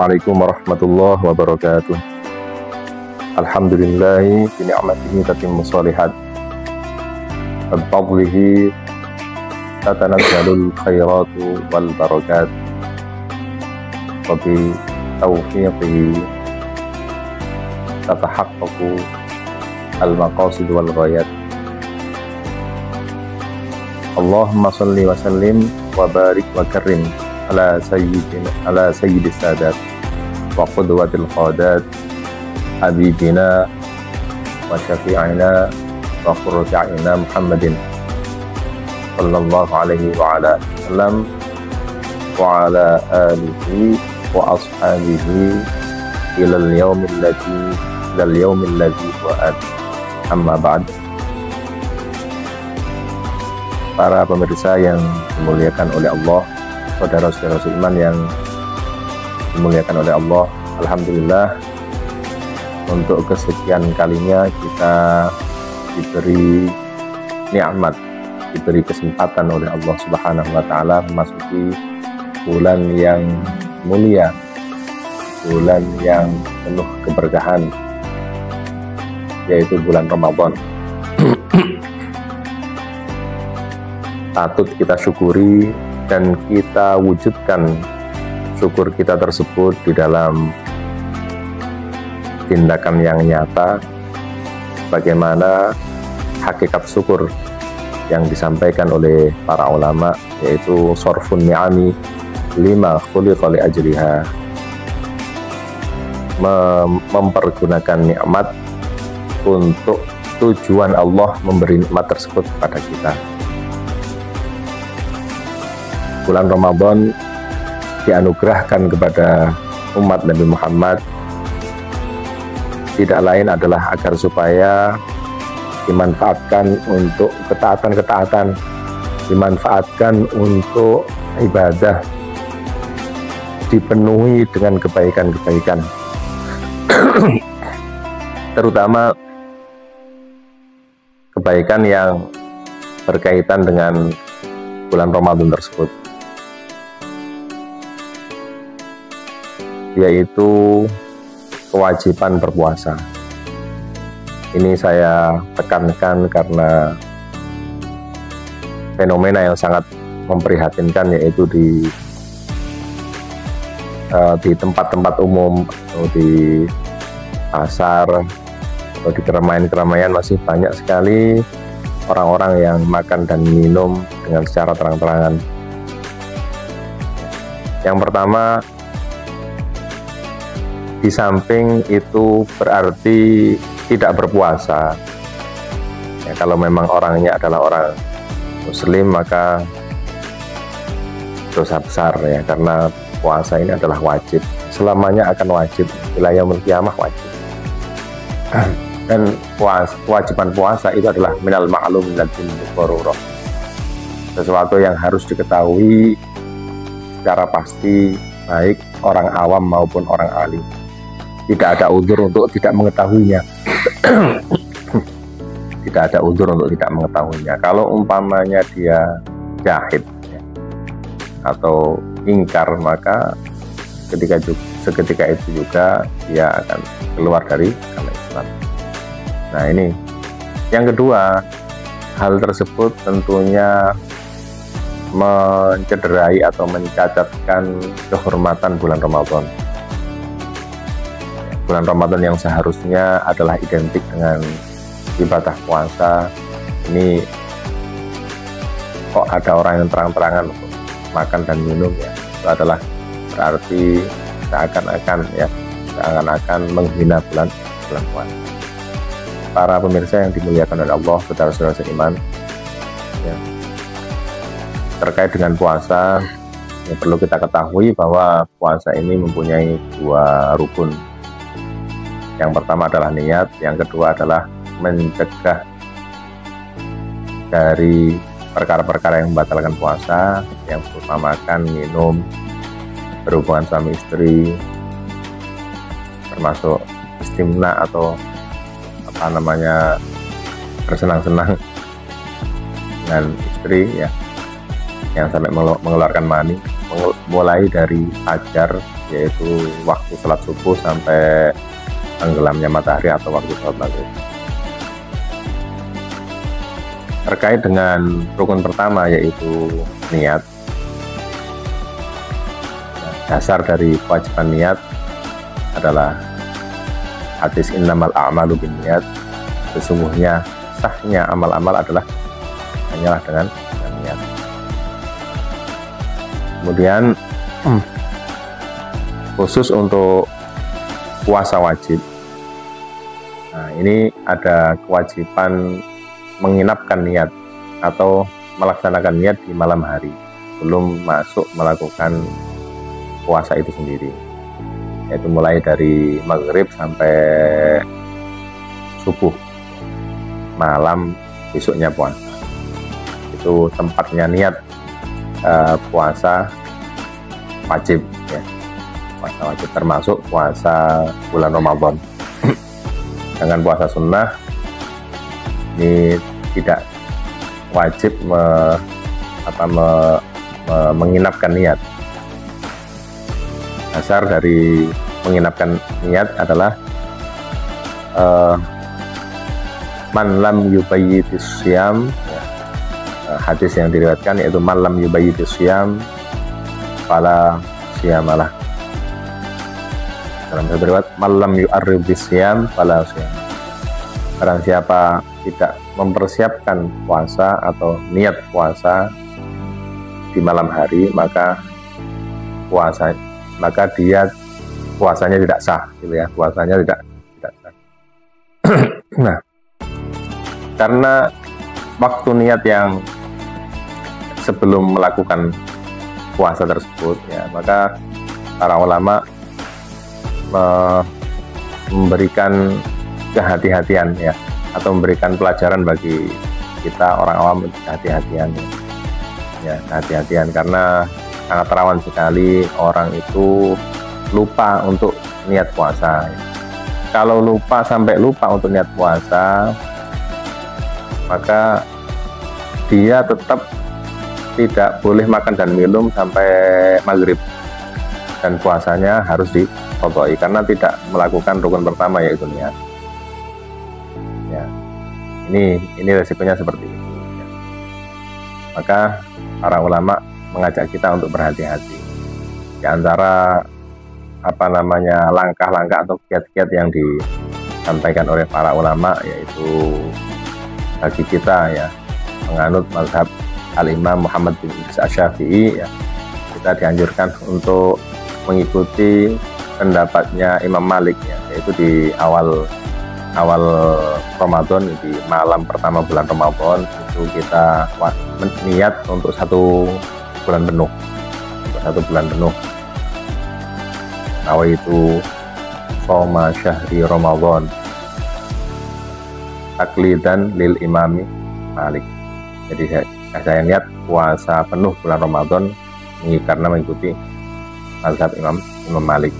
Assalamualaikum warahmatullahi wabarakatuh. Alhamdulillahi bi ni'matihi tatimmu shalihat. Bi-fadlihi tatanazzalul khairatu wal barakat. Wa bi taufiqihi tatahaqqaqu al maqasid wal ghayat. Allahumma shalli wa sallim wa barik wa karim ala sayyidis sadat wa qudwatil qadat habibina wa syafi'ina wa qurrati a'yunina Muhammadin sallallahu alaihi wa ala sallam wa ala alihi wa ashabihi ilal yaumil ladzi wa'ad. Amma ba'd. Para pemirsa yang dimuliakan oleh Allah, saudara-saudara seiman yang dimuliakan oleh Allah, alhamdulillah untuk kesekian kalinya kita diberi nikmat, diberi kesempatan oleh Allah Subhanahu wa taala memasuki bulan yang mulia, bulan yang penuh keberkahan, yaitu bulan Ramadan. Patut kita syukuri dan kita wujudkan syukur kita tersebut di dalam tindakan yang nyata, bagaimana hakikat syukur yang disampaikan oleh para ulama, yaitu sorfun ni'ami lima khuliqa li ajliha, mempergunakan nikmat untuk tujuan Allah memberi nikmat tersebut kepada kita. Bulan Ramadan dianugerahkan kepada umat Nabi Muhammad tidak lain adalah agar supaya dimanfaatkan untuk ketaatan-ketaatan, dimanfaatkan untuk ibadah, dipenuhi dengan kebaikan-kebaikan. Terutama kebaikan yang berkaitan dengan bulan Ramadan tersebut, yaitu kewajiban berpuasa. Ini saya tekankan karena fenomena yang sangat memprihatinkan, yaitu di tempat-tempat umum atau di pasar atau di keramaian-keramaian masih banyak sekali orang-orang yang makan dan minum dengan secara terang-terangan. Yang pertama, di samping itu berarti tidak berpuasa. Ya, kalau memang orangnya adalah orang Muslim, maka dosa besar ya, karena puasa ini adalah wajib, selamanya akan wajib, ila yaumil qiyamah wajib. Dan kewajiban puasa itu adalah minal ma'lum minal darurah, sesuatu yang harus diketahui secara pasti, baik orang awam maupun orang alim. Tidak ada udzur untuk tidak mengetahuinya. Tidak ada udzur untuk tidak mengetahuinya. Kalau umpamanya dia jahid ya, atau ingkar, maka seketika itu juga dia akan keluar dari agama Islam. Nah ini yang kedua, hal tersebut tentunya mencederai atau mencacatkan kehormatan bulan Ramadan. Bulan Ramadan yang seharusnya adalah identik dengan ibadah puasa, ini kok ada orang yang terang-terangan untuk makan dan minum, ya itu adalah berarti seakan-akan menghina bulan puasa. Para pemirsa yang dimuliakan oleh Allah, saudara-saudara seiman, ya, terkait dengan puasa, ya, perlu kita ketahui bahwa puasa ini mempunyai dua rukun. Yang pertama adalah niat, yang kedua adalah mencegah dari perkara-perkara yang membatalkan puasa, yang berupa makan, minum, berhubungan suami istri, termasuk istimna atau bersenang-senang dengan istri ya, yang sampai mengeluarkan mani, mulai dari fajar yaitu waktu sholat subuh sampai tenggelamnya matahari atau waktu sholat maghrib. Terkait dengan rukun pertama yaitu niat, dasar dari kewajiban niat adalah hadis innamal a'malu binniyat, sesungguhnya sahnya amal-amal adalah hanyalah dengan niat. Kemudian khusus untuk puasa wajib, nah ini ada kewajiban menginapkan niat atau melaksanakan niat di malam hari belum masuk melakukan puasa itu sendiri, yaitu mulai dari maghrib sampai subuh malam besoknya puasa. Itu tempatnya niat puasa wajib ya. Puasa wajib termasuk puasa bulan Ramadan. Dengan puasa sunnah ini tidak wajib menginapkan niat. Dasar dari menginapkan niat adalah man lam yubayyitis syiyam, ya, hadis yang diriwayatkan yaitu man lam yubayyitis syiyam fala syiyamalah. Dalam satu riwayat man lam yu'arribis syiyam fala syiyam. Barang siapa tidak mempersiapkan puasa atau niat puasa di malam hari, maka dia puasanya tidak sah, gitu ya, puasanya tidak sah. Nah, karena waktu niat yang sebelum melakukan puasa tersebut, ya, maka para ulama memberikan kehati-hatian, ya, atau memberikan pelajaran bagi kita orang awam, kehati-hatian, ya, kehati-hatian, karena sangat rawan sekali orang itu lupa untuk niat puasa. Kalau sampai lupa untuk niat puasa, maka dia tetap tidak boleh makan dan minum sampai maghrib, dan puasanya harus diqodhoi karena tidak melakukan rukun pertama yaitu niat. Ya, ini resikonya seperti itu. Ya. Maka para ulama mengajak kita untuk berhati-hati. Di antara langkah-langkah atau kiat-kiat yang disampaikan oleh para ulama yaitu bagi kita, ya, menganut mazhab Al-Imam Muhammad bin Idris Asy-Syafi'i, ya, kita dianjurkan untuk mengikuti pendapatnya Imam Malik, ya, yaitu di awal Ramadan, di malam pertama bulan Ramadan itu kita niat untuk 1 bulan penuh, nawaitu shoma syahri Ramadan taklidan lil imami Malik. Jadi saya niat puasa penuh bulan Ramadan karena mengikuti mazhab Imam Malik.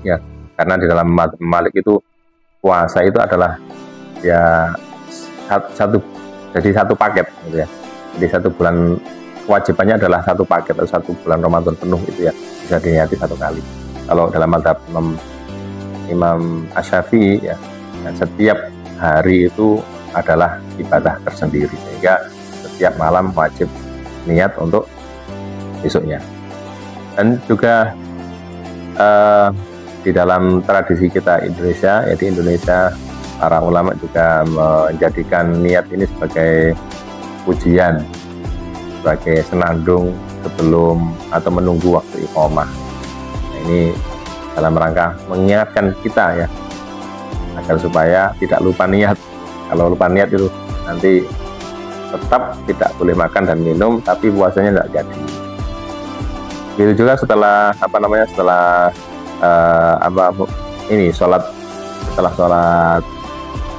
Ya, karena di dalam mazhab Malik itu puasa itu adalah ya satu paket, gitu ya. Jadi 1 bulan kewajibannya adalah 1 paket atau 1 bulan Ramadan penuh itu, ya, bisa diniati 1 kali. Kalau dalam mazhab Imam Asy-Syafi'i, ya, setiap hari itu adalah ibadah tersendiri, sehingga setiap malam wajib niat untuk besoknya. Dan juga di dalam tradisi kita Indonesia, ya, di Indonesia para ulama juga menjadikan niat ini sebagai pujian, sebagai senandung sebelum atau menunggu waktu iqamah. Nah, ini dalam rangka mengingatkan kita, ya, agar supaya tidak lupa niat. Kalau lupa niat itu nanti tetap tidak boleh makan dan minum, tapi puasanya tidak jadi. Begitu juga setelah setelah sholat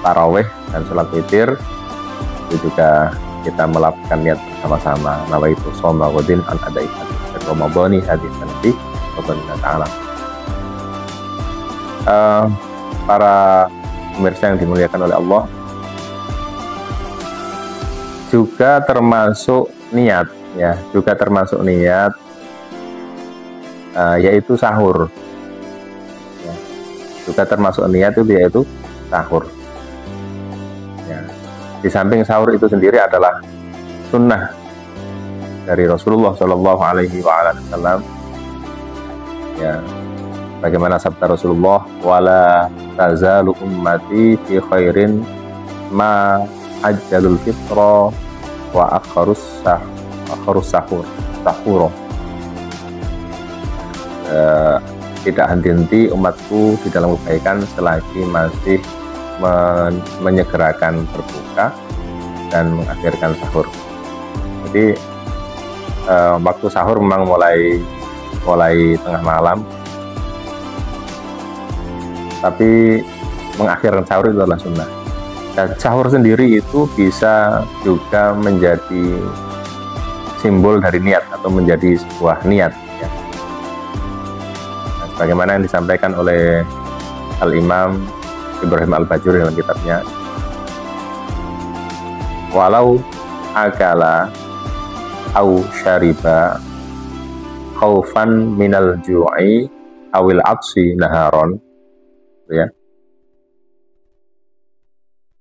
tarawih dan sholat witir, itu juga kita melakukan niat bersama-sama, nawaitu shoma ghadin an adai Ramadhani hadis nanti Rabbana ta'ala. Para pemirsa yang dimuliakan oleh Allah, juga termasuk niat, ya, yaitu sahur. Ya. Juga termasuk niat itu yaitu sahur. Ya. Di samping sahur itu sendiri adalah sunnah dari Rasulullah Shallallahu Alaihi Wasallam. Ya, bagaimana sabda Rasulullah, wala tazalu ummati fi khairin ma ajjalul fitra wa akharus sahur. Tidak henti-henti umatku di dalam kebaikan selagi masih menyegerakan berbuka dan mengakhirkan sahur. Jadi waktu sahur memang mulai tengah malam, tapi mengakhirkan sahur itu adalah sunnah. Dan sahur sendiri itu bisa juga menjadi simbol dari niat atau menjadi sebuah niat. Ya. Nah, bagaimana yang disampaikan oleh Al-Imam Ibrahim Al-Bajuri dalam kitabnya, walau akala au syariba khaufan minal ju'i awil atsi naharon, ya,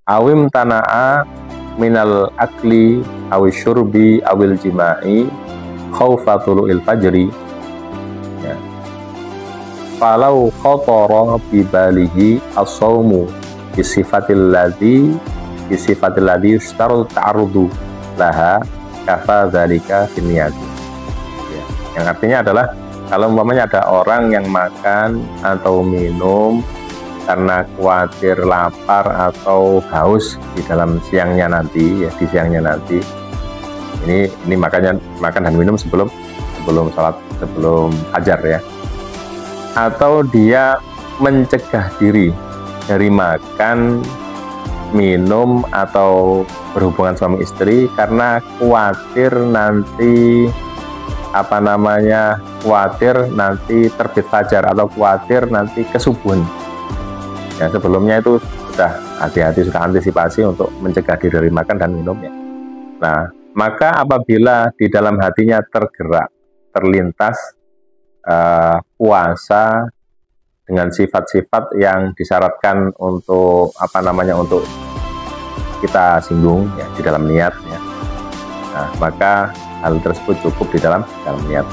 awim tana'a minal akli awil syurbi awil jima'i khaufa tulu'il fajri, ya, falau khatara bibalihi as-sawmu bisifatil ladhi yushtaru ta'arudu laha kafa dzalika finniyati. Ya, yang artinya adalah kalau umpamanya ada orang yang makan atau minum karena khawatir lapar atau haus di dalam siangnya nanti, ya, di siangnya nanti, ini makanya makan dan minum sebelum sholat, sebelum fajar, ya, atau dia mencegah diri dari makan, minum atau berhubungan suami istri karena khawatir nanti khawatir nanti terbit fajar atau khawatir nanti kesubuhan. Ya, sebelumnya itu sudah hati-hati, sudah antisipasi untuk mencegah diri dari makan dan minumnya. Nah, maka apabila di dalam hatinya terlintas puasa dengan sifat-sifat yang disyaratkan untuk untuk kita singgung, ya, di dalam niat, ya. Nah, maka hal tersebut cukup di dalam niat.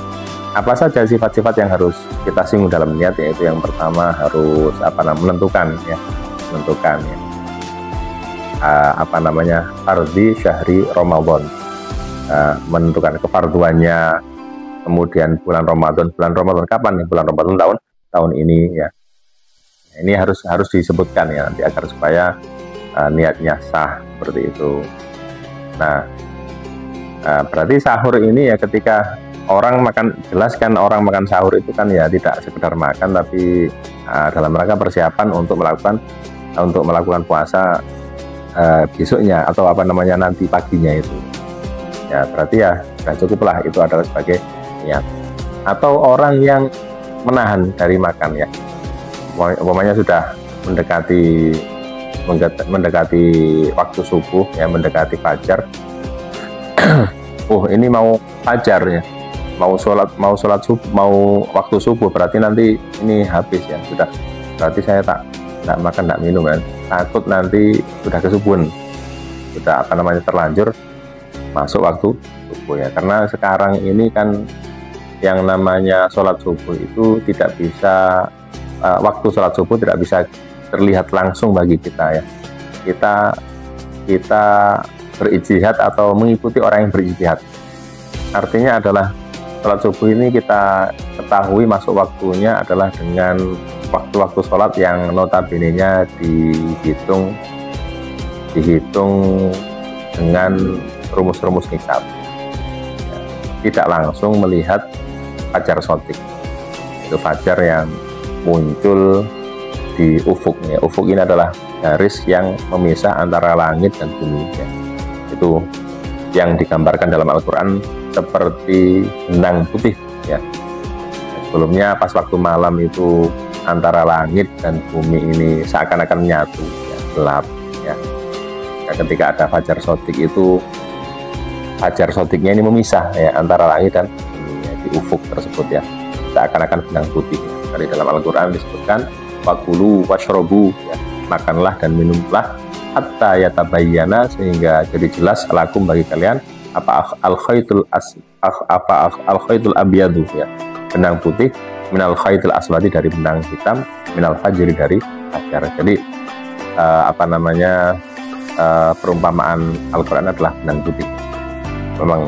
Apa saja sifat-sifat yang harus kita singgung dalam niat? Yaitu yang pertama harus menentukan fardhi syahri Ramadan, menentukan kefarduannya, kemudian bulan Ramadan kapan nih? Bulan Ramadan tahun ini, ya. Ini harus disebutkan, ya, nanti agar supaya niatnya sah seperti itu. Nah, berarti sahur ini, ya, ketika orang makan, jelas kan orang makan sahur itu kan, ya, tidak sekedar makan, tapi dalam rangka persiapan untuk melakukan puasa besoknya atau nanti paginya itu. Ya, berarti ya sudah cukuplah itu adalah sebagai niat. Atau orang yang menahan dari makan, ya, umpamanya sudah mendekati waktu subuh, ya, mendekati fajar. Ini mau fajar, ya, mau sholat subuh, mau waktu subuh, berarti nanti ini habis, ya, sudah, berarti saya tak makan, tak minum, kan, takut nanti sudah kesubuhan, sudah terlanjur masuk waktu subuh, ya. Karena sekarang ini kan yang namanya sholat subuh itu tidak bisa, waktu sholat subuh tidak bisa terlihat langsung bagi kita, ya. Kita berijtihad atau mengikuti orang yang berijtihad. Artinya adalah sholat subuh ini kita ketahui masuk waktunya adalah dengan waktu-waktu sholat yang notabene-nya dihitung dengan rumus-rumus hisab. Tidak langsung melihat fajar shodiq, itu fajar yang muncul di ufuk, ya. Ufuk ini adalah garis yang memisah antara langit dan bumi, ya. Itu yang digambarkan dalam Al-Quran seperti benang putih, ya. Sebelumnya pas waktu malam itu antara langit dan bumi ini seakan-akan menyatu, ya, gelap, ya. Nah, ketika ada fajar shodiq itu, fajar shodiqnya ini memisah, ya, antara langit dan bumi, ya, di ufuk tersebut, ya. seakan-akan benang putih. Dari dalam Al-Quran disebutkan wakulu washrobu, ya, makanlah dan minumlah hatta yatabayyana, sehingga jadi jelas lakum bagi kalian apa al-khaytul abyadu, ya, benang putih, minal khaytul aswadi, dari benang hitam, minal fajri, dari fajar. Jadi perumpamaan Al-Quran adalah benang putih, memang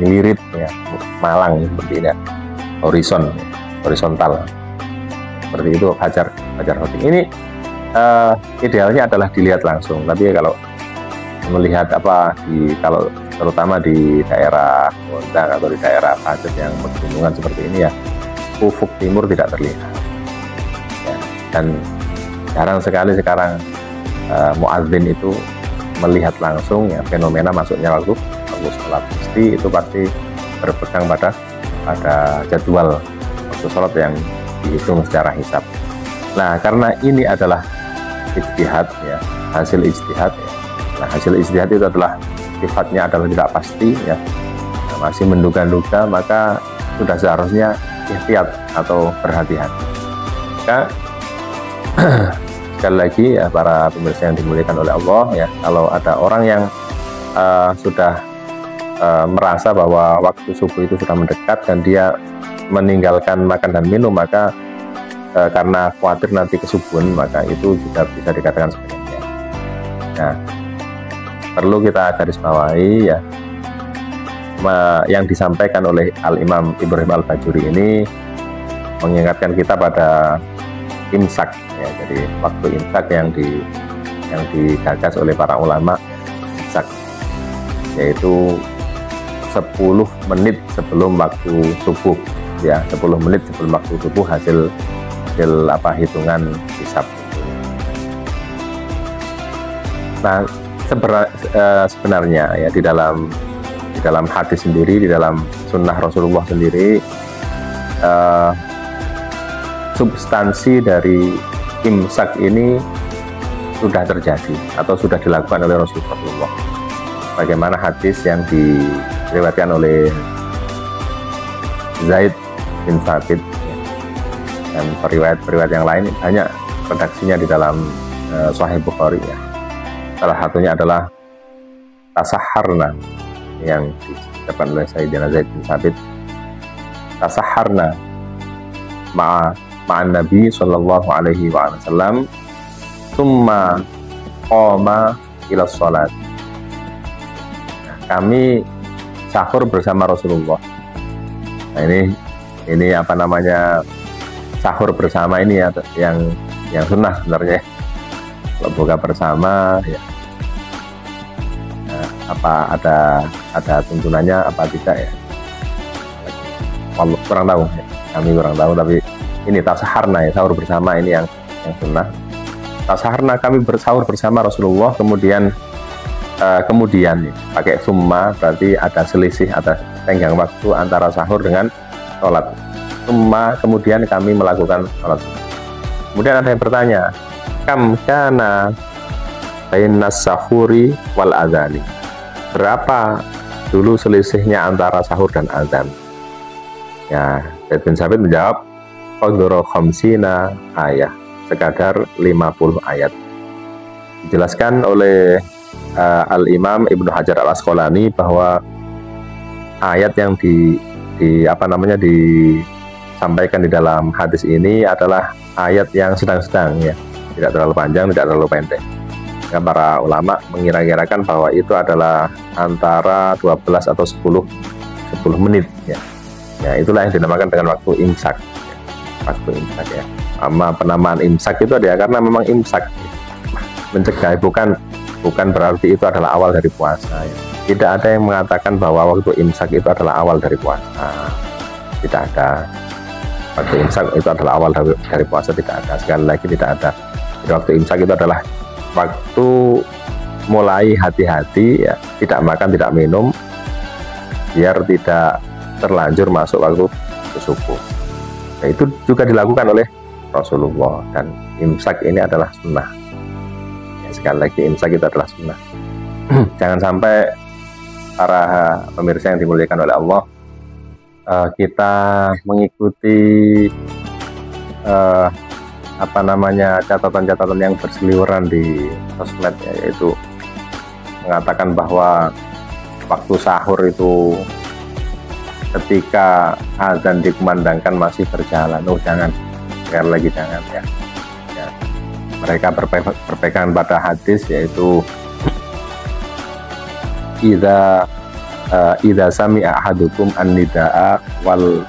ngelirit, ya, malang seperti ini, ya, horizontal seperti itu fajar khotim. Ini idealnya adalah dilihat langsung, tapi kalau melihat kalau terutama di daerah Gondang atau di daerah Pajet yang pegunungan seperti ini, ya, ufuk timur tidak terlihat, ya, dan jarang sekali sekarang muadzin itu melihat langsung, ya, fenomena masuknya waktu sholat. Pasti berpegang pada jadwal waktu sholat yang dihitung secara hisab. Nah, karena ini adalah ijtihad, ya, hasil ijtihad, ya. Nah, hasil ijtihad itu adalah sifatnya adalah tidak pasti, ya, masih menduga-duga, maka sudah seharusnya ihtiyat atau berhati-hati. Maka sekali lagi, ya, para pemirsa yang dimuliakan oleh Allah, ya, kalau ada orang yang sudah merasa bahwa waktu subuh itu sudah mendekat dan dia meninggalkan makan dan minum, maka karena khawatir nanti kesubuhan, maka itu juga bisa dikatakan sebagai. Nah, perlu kita garis bawahi, ya, yang disampaikan oleh Al-Imam Ibrahim Al-Bajuri ini mengingatkan kita pada imsak, ya. Jadi waktu imsak yang digagas oleh para ulama, imsak, yaitu 10 menit sebelum waktu subuh, ya, 10 menit sebelum waktu subuh hasil hitungan hisab. Nah, sebenarnya, ya, di dalam hadis sendiri, di dalam sunnah Rasulullah sendiri, substansi dari imsak ini sudah terjadi atau sudah dilakukan oleh Rasulullah. Bagaimana hadis yang diriwayatkan oleh Zaid bin Thabit, ya, dan periwayat yang lain banyak redaksinya di dalam Sahih Bukhari, ya. Salah satunya adalah tasaharna, yang diucapkan oleh Sayyidina Zaid bin Thabit, tasaharna ma'an Nabi sallallahu alaihi wasallam summa qama ila sholat. Kami sahur bersama Rasulullah. Nah, ini sahur bersama ini, ya, yang sunnah sebenarnya. Kalau buka bersama, ya, apa ada tuntunannya apa tidak, ya, kurang tahu, ya. Kami kurang tahu, tapi ini tasaharna, ya, sahur bersama ini yang sunnah. Tasaharna, kami bersahur bersama Rasulullah, kemudian ya, pakai summa, berarti ada selisih, ada tenggang waktu antara sahur dengan sholat. Summa, kemudian kami melakukan sholat. Kemudian ada yang bertanya, kam kana bainas sahuri wal adzani, berapa dulu selisihnya antara sahur dan azan? Ya, Zaid bin Thabit menjawab, qadra khamsina ayat, sekadar 50 ayat. Dijelaskan oleh Al-Imam Ibnu Hajar Al-Asqalani bahwa ayat yang disampaikan di dalam hadis ini adalah ayat yang sedang-sedang, ya, tidak terlalu panjang, tidak terlalu pendek. Ya, para ulama mengira-kirakan bahwa itu adalah antara 12 atau 10 menit, ya. Ya, itulah yang dinamakan dengan waktu imsak, ya. Waktu imsak, ya. Penamaan imsak itu ada, karena memang imsak, ya, mencegah, bukan berarti itu adalah awal dari puasa, ya. Tidak ada yang mengatakan bahwa waktu imsak itu adalah awal dari puasa. Tidak ada. Waktu imsak itu adalah awal dari puasa, tidak ada. Sekali lagi, tidak ada. Jadi, waktu imsak itu adalah waktu mulai hati-hati, ya, tidak makan, tidak minum, biar tidak terlanjur masuk waktu subuh. Nah, itu juga dilakukan oleh Rasulullah, dan imsak ini adalah sunnah. Ya, sekali lagi, imsak itu adalah sunnah. Jangan sampai para pemirsa yang dimuliakan oleh Allah, kita mengikuti catatan-catatan yang berseliweran di sosmed, yaitu mengatakan bahwa waktu sahur itu ketika azan dikumandangkan masih berjalan. Jangan, sekali lagi jangan ya. Mereka berpegang pada hadis, yaitu idza sami'a ahadukum an-nidaa wal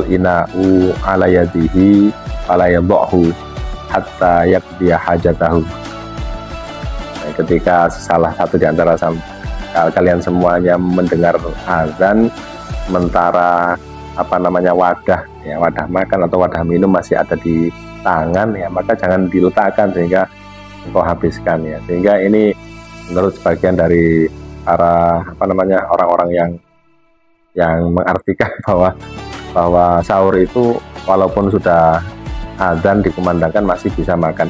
ina'u ala yadihi fala yadhahu hatta yaqdiya hajatahu. Ketika salah satu di antara kalian semuanya mendengar azan, sementara wadah makan atau wadah minum masih ada di tangan, maka jangan diletakkan sehingga engkau habiskan ya. Sehingga ini menurut sebagian dari para orang-orang yang mengartikan bahwa sahur itu walaupun sudah azan dikumandangkan masih bisa makan.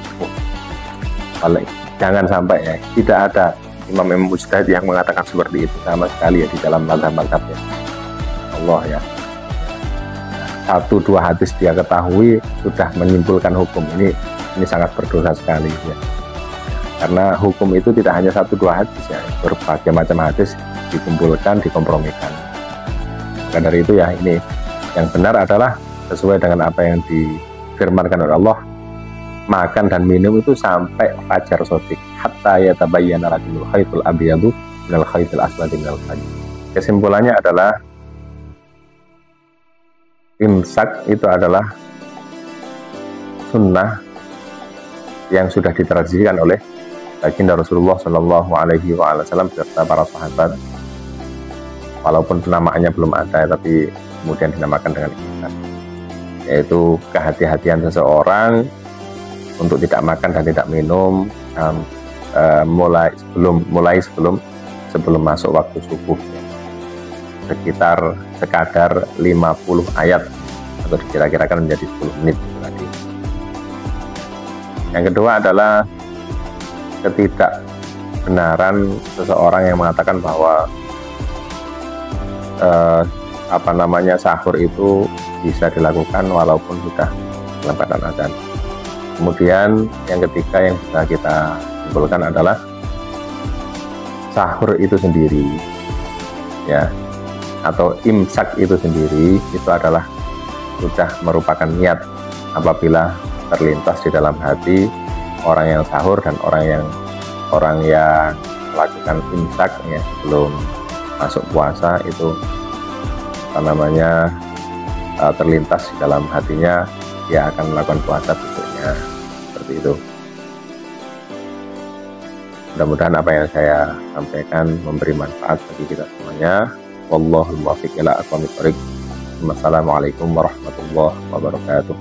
Jangan sampai ya, tidak ada imam mujtahid yang mengatakan seperti itu sama sekali ya di dalam mazhab ya. Allah ya. Satu dua hadis dia ketahui sudah menyimpulkan hukum ini sangat berdosa sekali ya. Karena hukum itu tidak hanya satu dua hadis ya, berbagai macam hadis dikumpulkan, dikompromikan. Maka dari itu ya, ini yang benar adalah sesuai dengan apa yang difirmankan oleh Allah, makan dan minum itu sampai fajar shodiq, hatta yatabayyana lakumul khaytul abyadu minal khaytil aswadi minal fajr. Kesimpulannya adalah imsak itu adalah sunnah yang sudah ditradisikan oleh baginda Rasulullah Shallallahu Alaihi Wasallam serta para sahabat. Walaupun penamaannya belum ada, tapi kemudian dinamakan dengan imsak, yaitu kehati-hatian seseorang untuk tidak makan dan tidak minum mulai sebelum masuk waktu subuh, sekitar sekadar 50 ayat atau dikira-kirakan menjadi 10 menit tadi. Yang kedua adalah ketidakbenaran seseorang yang mengatakan bahwa sahur itu bisa dilakukan walaupun sudah dalam keadaan azan. Kemudian yang ketiga yang bisa kita simpulkan adalah sahur itu sendiri ya, atau imsak itu sendiri itu adalah sudah merupakan niat apabila terlintas di dalam hati orang yang sahur dan orang yang melakukan imsak ya sebelum masuk puasa, itu terlintas di dalam hatinya dia akan melakukan puasa besoknya, seperti itu. Mudah-mudahan apa yang saya sampaikan memberi manfaat bagi kita semuanya. Wallahul muwaffiq ila aqwamit thoriq. Wassalamualaikum warahmatullahi wabarakatuh.